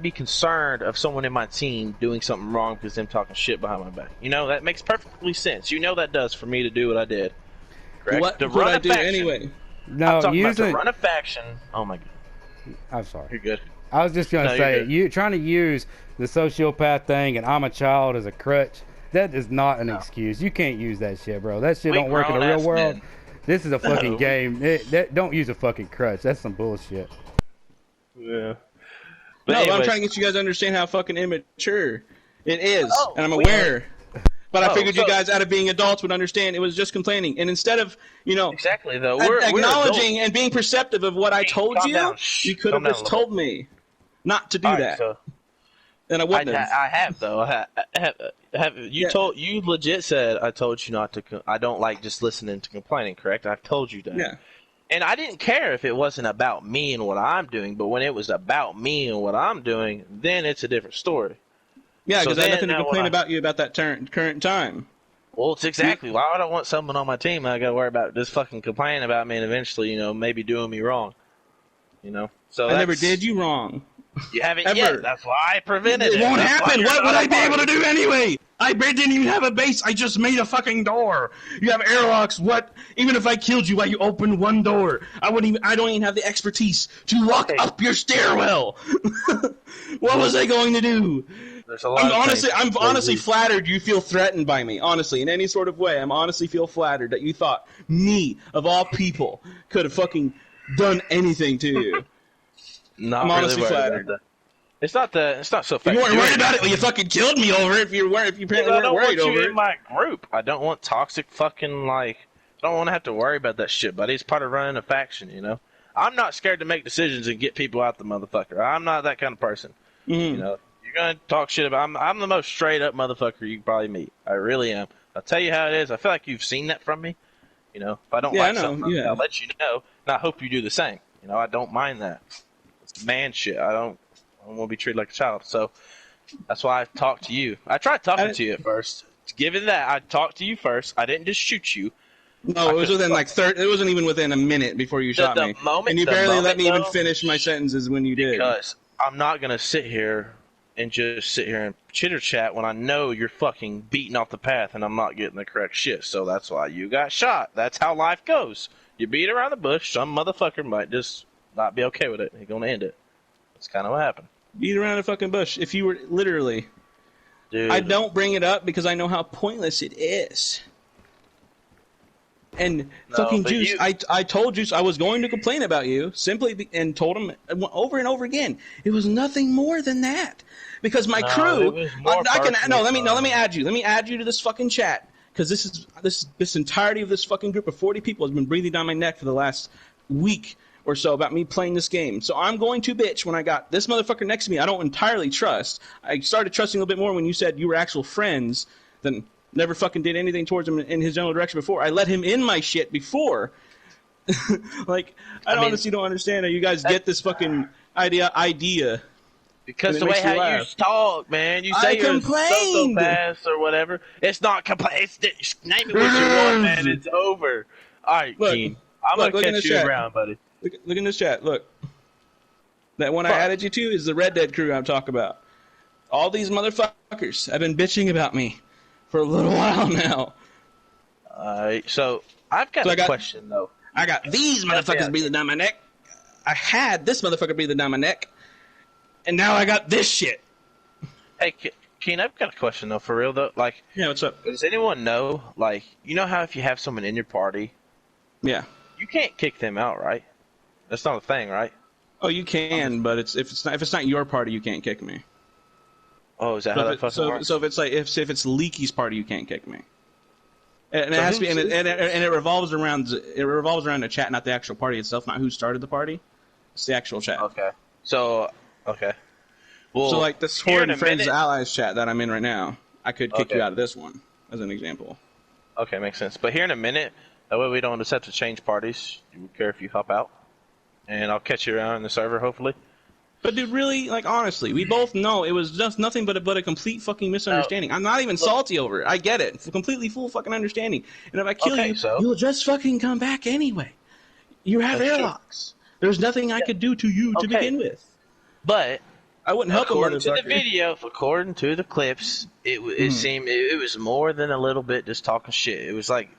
be concerned of someone in my team doing something wrong because them talking shit behind my back. You know, that makes perfectly sense. You know that does for me to do what I did. Correct? What To would run I a do faction. anyway? No, I'm talking about to using. run a faction. Oh my god. I'm sorry. You're good. I was just gonna No, say, you're good. you trying to use the sociopath thing and I'm a child as a crutch. That is not an excuse. You can't use that shit, bro. That shit We don't work in the real grown-ass world. men. This is a fucking No. game. Don't use a fucking crutch. That's some bullshit. Yeah. No, anyways, but I'm trying to get you guys to understand how fucking immature it is, Oh, and I'm we- aware. But I figured you so- guys, out of being adults, would understand it was just complaining. And instead of, exactly though. We're acknowledging adults. and being perceptive of what I told calm you, down. Shh. you could Calm have down just a little told me not to do All right, that. so And I wouldn't have. I have though. I have you Yeah. told you legit said I told you not to. I don't like just listening to complaining. Correct? I've told you that. Yeah. And I didn't care if it wasn't about me and what I'm doing, but when it was about me and what I'm doing, then it's a different story. Yeah, So because I had then nothing to now complain when I- about you about that current time. Well, it's exactly why would I want someone on my team I gotta worry about just fucking complaining about me and eventually, maybe doing me wrong. So I never did you wrong. You haven't Ever. yet. That's why I prevented it. It won't That's why happen. you're What would not I be able to party. do anyway? I didn't even have a base. I just made a fucking door. You have airlocks. What? Even if I killed you while you opened one door, I wouldn't even. I don't even have the expertise to walk Okay. up your stairwell. What was I going to do? There's a lot of I'm things honestly that flattered you feel threatened by me. Honestly, in any sort of way, I'm honestly feel flattered that you thought me, of all people, could have fucking done anything to you. Not I'm really honestly worried flattered. about that. It's not so If fast. you weren't worried about it, well, you fucking killed me over it. If you apparently I weren't don't worried want over you it. in my group. I don't want toxic fucking I don't want to have to worry about that shit, buddy. It's part of running a faction, I'm not scared to make decisions and get people out the motherfucker. I'm not that kind of person. Mhm. You're gonna talk shit about. I'm the most straight up motherfucker you can probably meet. I really am. I'll tell you how it is. I feel like you've seen that from me. If I don't Yeah, I like know, something, yeah. I'll let you know, and I hope you do the same. I don't mind that. It's man shit. I don't want to be treated like a child. So that's why I talked to you. I tried talking to you at first. Given that, I talked to you first. I didn't just shoot you. No, it was within like it wasn't even within a minute before you shot me. And you barely let me even finish my sentences when you did. Because I'm not gonna sit here and chitter chat when I know you're fucking beating off the path and I'm not getting the correct shit. So that's why you got shot. That's how life goes. You beat around the bush, some motherfucker might just not be okay with it. He's gonna end it. That's kind of what happened. Beat around the fucking bush. If you were literally, Dude, I don't bring it up because I know how pointless it is. And fucking but Juice, I told Juice I was going to complain about you and told him over and over again. It was nothing more than that because my No, crew. it was more Let me add you. Let me add you to this fucking chat because this entirety of this fucking group of 40 people has been breathing down my neck for the last week or so about me playing this game. So I'm going to bitch when I got this motherfucker next to me I don't entirely trust. I started trusting a little bit more when you said you were actual friends than never fucking did anything towards him in his general direction before. I let him in my shit before. I honestly don't understand how you guys get this fucking idea. because it the way makes you how you laugh. talk, man, you say I you're a complained. sociopath or whatever. It's not complain. Name it what you want, man. It's over. All right, Look, Keen. I'm look gonna in catch the you chat. around, buddy. Look in this chat. Look. That one I added you to is the Red Dead crew I'm talking about. All these motherfuckers have been bitching about me for a little while now. So I've got a question though. I got these motherfuckers breathing down my neck. I had this motherfucker breathing down my neck. And now I got this shit. Hey, Keen, I've got a question though, for real though. Yeah, what's up? Does anyone know? You know how if you have someone in your party, Yeah. you can't kick them out, right? That's not a thing, right? Oh, you can, but if it's not your party, you can't kick me. Oh, is that how that fucking works? So if it's Leaky's party, you can't kick me. And it So has to be, who's- and it revolves around the chat, not the actual party itself, not who started the party. It's the actual chat. Okay. So, okay. Well, So like this here Horde in a and Friends minute- Allies chat that I'm in right now, I could kick Okay. you out of this one as an example. Okay, makes sense. But here in a minute, that way we don't just have to change parties. You would care if you hop out, and I'll catch you around in the server, hopefully. But dude, really, honestly, we both know it was just nothing but a complete fucking misunderstanding. I'm not even salty over it. I get it. It's a completely full fucking understanding. And if I kill you, you'll just fucking come back anyway. You have That's true. airlocks. There's nothing I could do to you to begin with. But I wouldn't help a According to the motherfucker. video, according to the clips, it seemed it was more than a little bit just talking shit. It was like